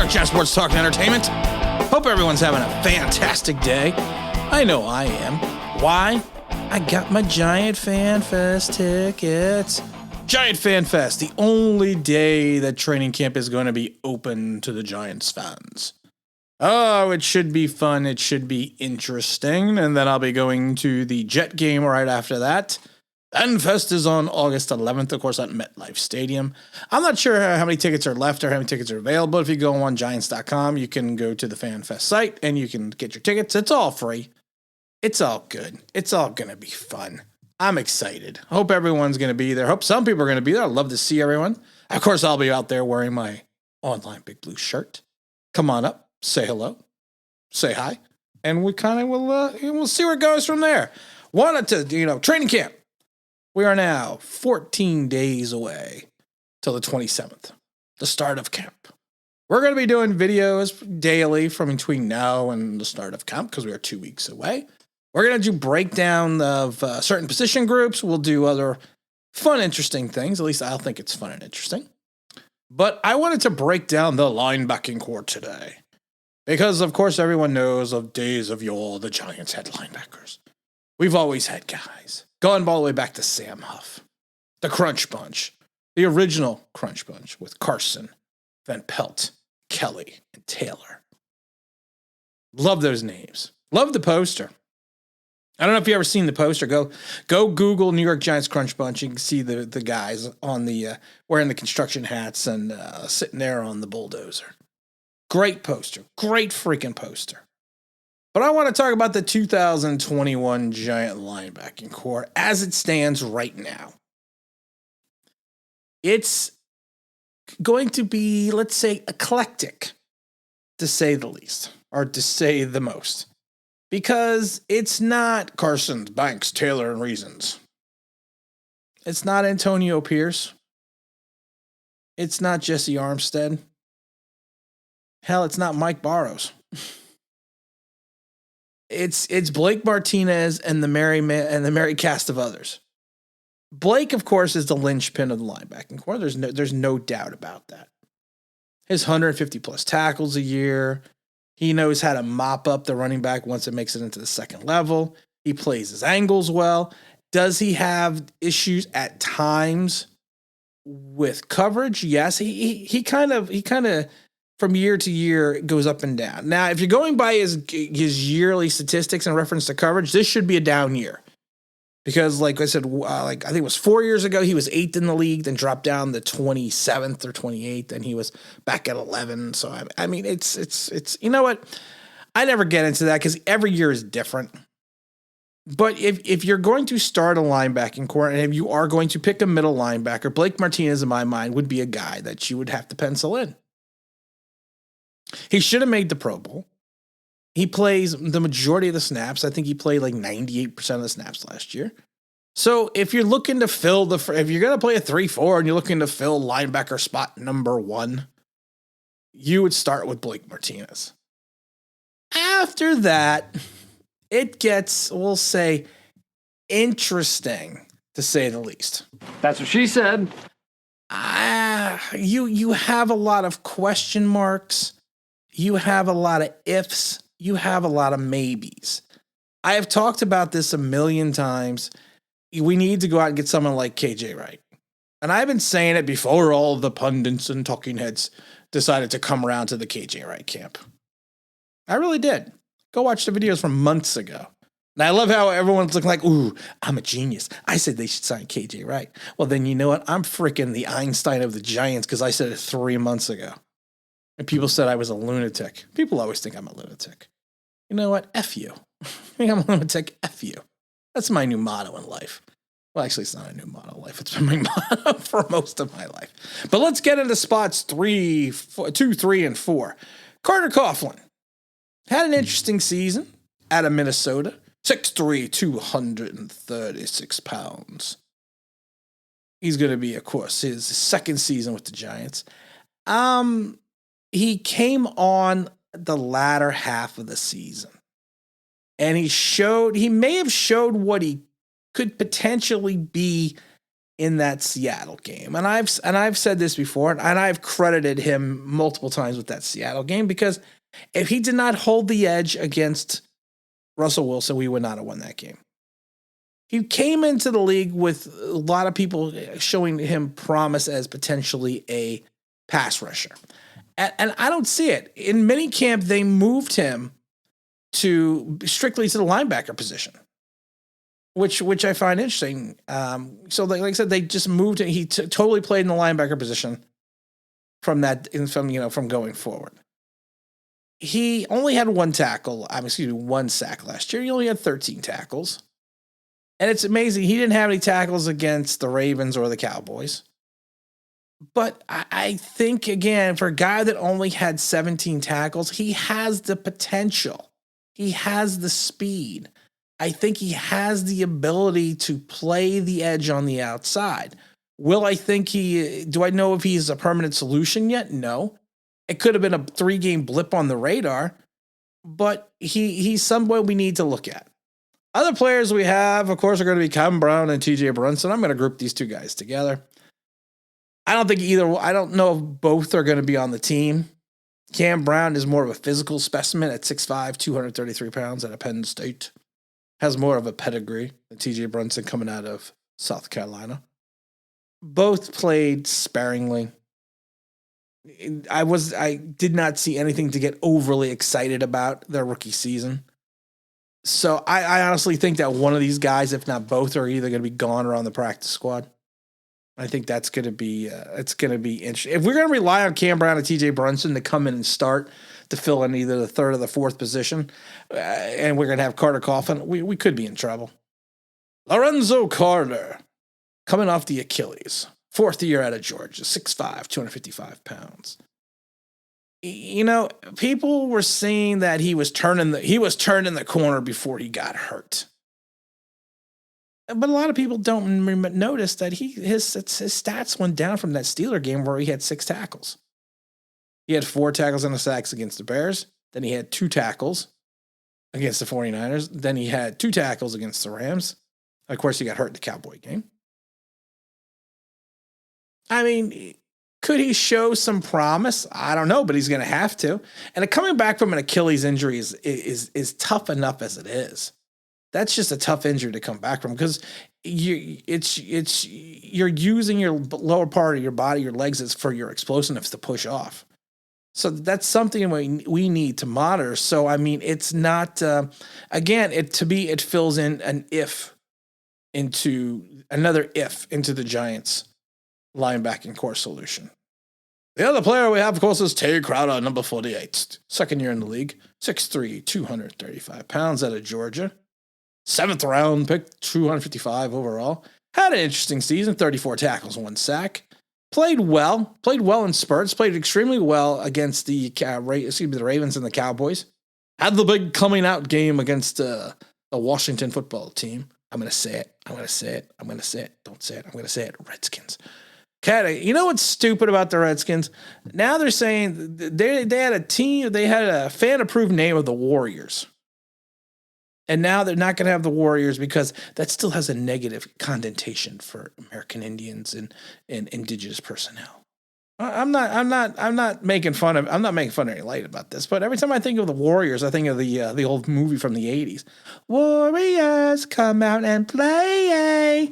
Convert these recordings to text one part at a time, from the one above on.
York Giants Sports Talk and Entertainment. Hope everyone's having a fantastic day. I know I am. Why? I got my Giant Fan Fest tickets. Giant Fan Fest, the only day that training camp is going to be open to the Giants fans. Oh, it should be fun. It should be interesting. And then I'll be going to the Jet game right after that. FanFest is on August 11th, of course, at MetLife Stadium. I'm not sure how many tickets are left or how many tickets are available. If you go on Giants.com, you can go to the FanFest site and you can get your tickets. It's all free. It's all good. It's all going to be fun. I'm excited. Hope everyone's going to be there. Hope some people are going to be there. I'd love to see everyone. Of course, I'll be out there wearing my online Big Blue shirt. Come on up, say hello, say hi, and we kind of we'll see where it goes from there. Wanted to, training camp. We are now 14 days away till the 27th, the start of camp. We're going to be doing videos daily from between now and the start of camp because we are 2 weeks away. We're going to do breakdown of certain position groups. We'll do other fun, interesting things. At least I'll think it's fun and interesting. But I wanted to break down the linebacking core today because, of course, everyone knows of days of yore, the Giants had linebackers. We've always had guys. Going all the way back to Sam Huff, the Crunch Bunch, the original Crunch Bunch with Carson, Van Pelt, Kelly, and Taylor. Love those names. Love the poster. I don't know if you've ever seen the poster. Go Google New York Giants Crunch Bunch. You can see the guys on the wearing the construction hats and sitting there on the bulldozer. Great poster. Great freaking poster. But I want to talk about the 2021 Giant linebacking core as it stands right now. It's going to be, let's say, eclectic, to say the least, or to say the most. Because it's not Carson, Banks, Taylor, and Reasons. It's not Antonio Pierce. It's not Jesse Armstead. Hell, it's not Mike Barrows. It's Blake Martinez and the merry cast of others. Blake, of course, is the linchpin of the linebacking core. There's no doubt about that. His 150 plus tackles a year. He knows how to mop up the running back once it makes it into the second level. He plays his angles well. Does he have issues at times with coverage? Yes. He kind of from year to year goes up and down. Now, if you're going by his yearly statistics in reference to coverage, this should be a down year. Because, like I said, I think it was 4 years ago, he was 8th in the league, then dropped down to 27th or 28th, and he was back at 11. So, I mean, it's you know what? I never get into that because every year is different. But if you're going to start a linebacking core, and if you are going to pick a middle linebacker, Blake Martinez, in my mind, would be a guy that you would have to pencil in. He should have made the Pro Bowl. He plays the majority of the snaps. I think he played like 98% of the snaps last year. So if you're looking to fill if you're going to play a 3-4 and you're looking to fill linebacker spot number 1, you would start with Blake Martinez. After that, it gets, we'll say, interesting, to say the least. That's what she said. You have a lot of question marks. You have a lot of ifs. You have a lot of maybes. I have talked about this a million times. We need to go out and get someone like KJ Wright. And I've been saying it before all the pundits and talking heads decided to come around to the KJ Wright camp. I really did. Go watch the videos from months ago. And I love how everyone's looking like, ooh, I'm a genius. I said they should sign KJ Wright. Well, then you know what? I'm freaking the Einstein of the Giants because I said it 3 months ago. And people said I was a lunatic. People always think I'm a lunatic. You know what? F you. I think I'm a lunatic. F you. That's my new motto in life. Well, actually, it's not a new motto in life. It's been my motto for most of my life. But let's get into spots 2, 3, and 4. Carter Coughlin had an interesting season out of Minnesota. 6'3", 236 pounds. He's going to be, of course, his second season with the Giants. He came on the latter half of the season. And he may have showed what he could potentially be in that Seattle game. And I've said this before, and I've credited him multiple times with that Seattle game, because if he did not hold the edge against Russell Wilson, we would not have won that game. He came into the league with a lot of people showing him promise as potentially a pass rusher. And I don't see it. In minicamp, they moved him strictly to the linebacker position, which I find interesting. So like I said, they just moved him. He totally played in the linebacker position from going forward. He only had one sack last year. He only had 13 tackles. And it's amazing. He didn't have any tackles against the Ravens or the Cowboys. But I think, again, for a guy that only had 17 tackles, he has the potential. He has the speed. I think he has the ability to play the edge on the outside. Do I know if he's a permanent solution yet? No. It could have been a 3-game blip on the radar, but he's someone we need to look at. Other players we have, of course, are going to be Kevin Brown and TJ Brunson. I'm going to group these two guys together. I don't know if both are going to be on the team. Cam Brown is more of a physical specimen at 6'5", 233 pounds at Penn State. Has more of a pedigree than TJ Brunson coming out of South Carolina. Both played sparingly. I did not see anything to get overly excited about their rookie season. So I honestly think that one of these guys, if not both, are either going to be gone or on the practice squad. I think that's going to be interesting. If we're going to rely on Cam Brown and TJ Brunson to come in and start to fill in either the third or the fourth position, and we're going to have Carter Coughlin, we could be in trouble. Lorenzo Carter, coming off the Achilles, fourth year out of Georgia, 6'5", 255 pounds. People were saying that he was turning the corner before he got hurt. But a lot of people don't notice that his stats went down from that Steeler game where he had 6 tackles. He had 4 tackles and a sack against the Bears. Then he had 2 tackles against the 49ers. Then he had 2 tackles against the Rams. Of course, he got hurt in the Cowboy game. I mean, could he show some promise? I don't know, but he's going to have to. And coming back from an Achilles injury is tough enough as it is. That's just a tough injury to come back from, because you're using your lower part of your body, your legs, for your explosiveness to push off. So that's something we need to monitor. So I mean, it's not it fills in another if into the Giants' linebacking core solution. The other player we have, of course, is Tay Crowder, number 48, second year in the league, 6'3", 235 pounds out of Georgia. 7th round pick, 255 overall. Had an interesting season, 34 tackles, 1 sack. Played well in spurts, played extremely well against the Ravens and the Cowboys. Had the big coming out game against the Washington football team. I'm going to say it. Don't say it. I'm going to say it. Redskins. Okay, you know what's stupid about the Redskins? Now they're saying they had a fan-approved name of the Warriors. And now they're not going to have the Warriors because that still has a negative connotation for American Indians and indigenous personnel. I'm not making fun of any light about this, but every time I think of the Warriors, I think of the old movie from the 80s. Warriors, come out and play.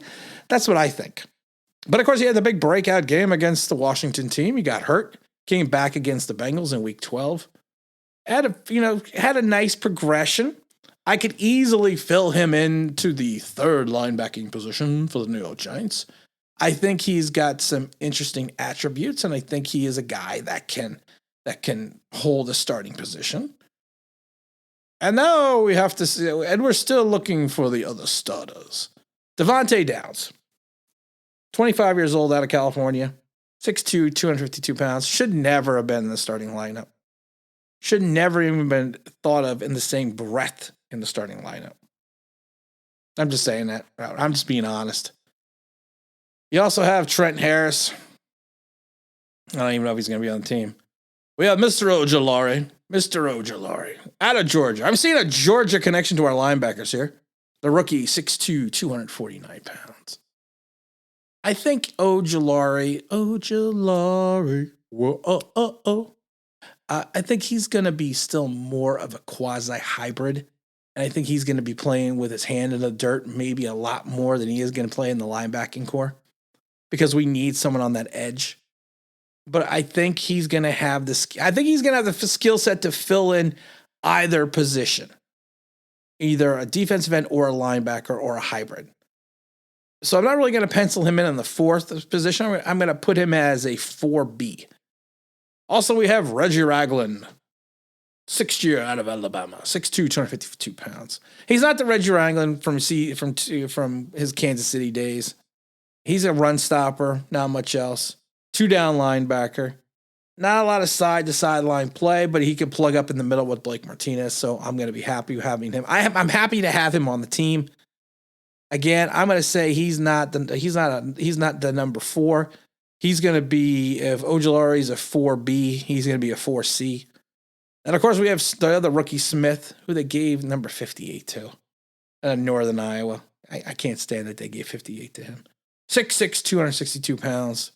That's what I think. But of course, he had the big breakout game against the Washington team. He got hurt, came back against the Bengals in week 12. Had a nice progression. I could easily fill him into the third linebacking position for the New York Giants. I think he's got some interesting attributes, and I think he is a guy that can hold a starting position. And now we have to see, and we're still looking for the other starters. Devontae Downs, 25 years old, out of California, 6'2", 252 pounds, should never have been in the starting lineup. Should never even been thought of in the same breath in the starting lineup. I'm just saying that. I'm just being honest. You also have Trent Harris. I don't even know if he's going to be on the team. We have Mr. Ojulari, out of Georgia. I'm seeing a Georgia connection to our linebackers here. The rookie, 6'2", 249 pounds. I think Ojulari, whoa. I think he's going to be still more of a quasi-hybrid. And I think he's going to be playing with his hand in the dirt maybe a lot more than he is going to play in the linebacking core because we need someone on that edge. But I think he's going to have the skill set to fill in either position, either a defensive end or a linebacker or a hybrid. So I'm not really going to pencil him in the fourth position. I'm going to put him as a 4B. Also, we have Reggie Ragland, 6th year out of Alabama, 6'2", 252 pounds. He's not the Reggie Ragland from his Kansas City days. He's a run stopper, not much else. 2-down linebacker. Not a lot of side-to-sideline play, but he can plug up in the middle with Blake Martinez, so I'm going to be happy having him. I'm happy to have him on the team. Again, I'm going to say he's not the number 4. He's going to be, if Ojulari is a 4B, he's going to be a 4C. And, of course, we have the other rookie, Smith, who they gave number 58 to. Northern Iowa. I can't stand that they gave 58 to him. 6'6", 262 pounds.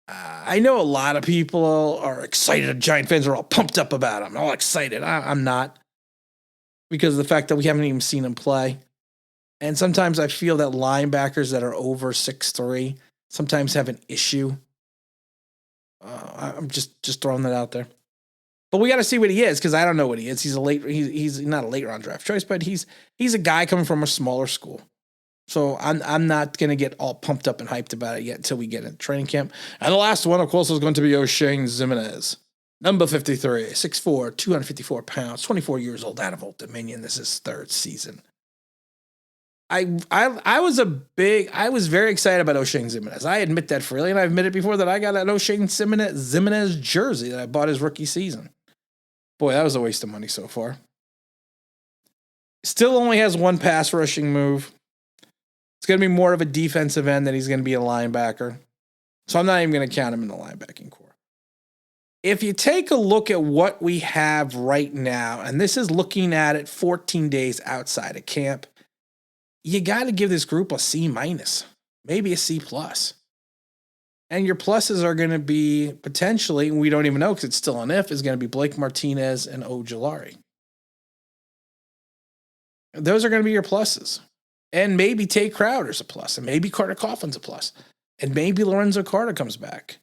I know a lot of people are excited. Giant fans are all pumped up about him. All excited. I'm not. Because of the fact that we haven't even seen him play. And sometimes I feel that linebackers that are over 6'3" sometimes have an issue. I'm just throwing that out there. But we got to see what he is because I don't know what he is. He's not a late round draft choice, but he's a guy coming from a smaller school. So I'm not going to get all pumped up and hyped about it yet until we get in training camp. And the last one, of course, is going to be O'Shane Ximines. Number 53, 6'4", 254 pounds, 24 years old, out of Old Dominion. This is his 3rd season. I was very excited about O'Shane Ximines. I admit that freely, and I admitted before that I got an O'Shane Ximines jersey that I bought his rookie season. Boy, that was a waste of money so far. Still only has one pass rushing move. It's going to be more of a defensive end than he's going to be a linebacker. So I'm not even going to count him in the linebacking core. If you take a look at what we have right now, and this is looking at it 14 days outside of camp, you got to give this group a C-, maybe a C+. And your pluses are going to be potentially, we don't even know because it's still an if, is going to be Blake Martinez and Ojulari. Those are going to be your pluses. And maybe Tate Crowder's a plus. And maybe Carter Coughlin's a plus. And maybe Lorenzo Carter comes back.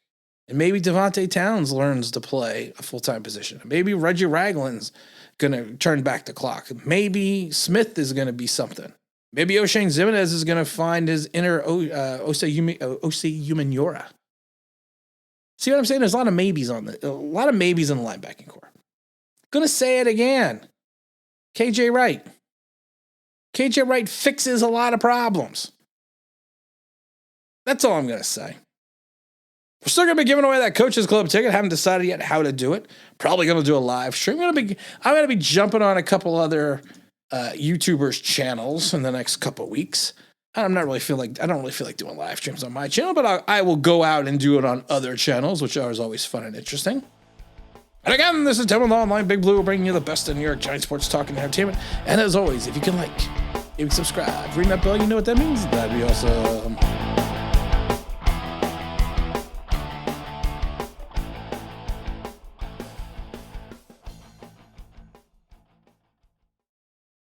And maybe Devontae Towns learns to play a full-time position. Maybe Reggie Ragland's going to turn back the clock. Maybe Smith is going to be something. Maybe O'Shane Ximines is going to find his inner Osei Umenyiora. See what I'm saying? There's a lot of maybes in the linebacking core. Going to say it again. KJ Wright. KJ Wright fixes a lot of problems. That's all I'm going to say. We're still going to be giving away that Coaches Club ticket. Haven't decided yet how to do it. Probably going to do a live stream. I'm going to be jumping on a couple other YouTubers' channels in the next couple of weeks. I don't really feel like doing live streams on my channel, but I will go out and do it on other channels, which are always fun and interesting. And again, this is Tim with Online Big Blue, bringing you the best of New York Giant sports talk and entertainment. And as always, if you can if you can subscribe, ring that bell, you know what that means. That'd be awesome.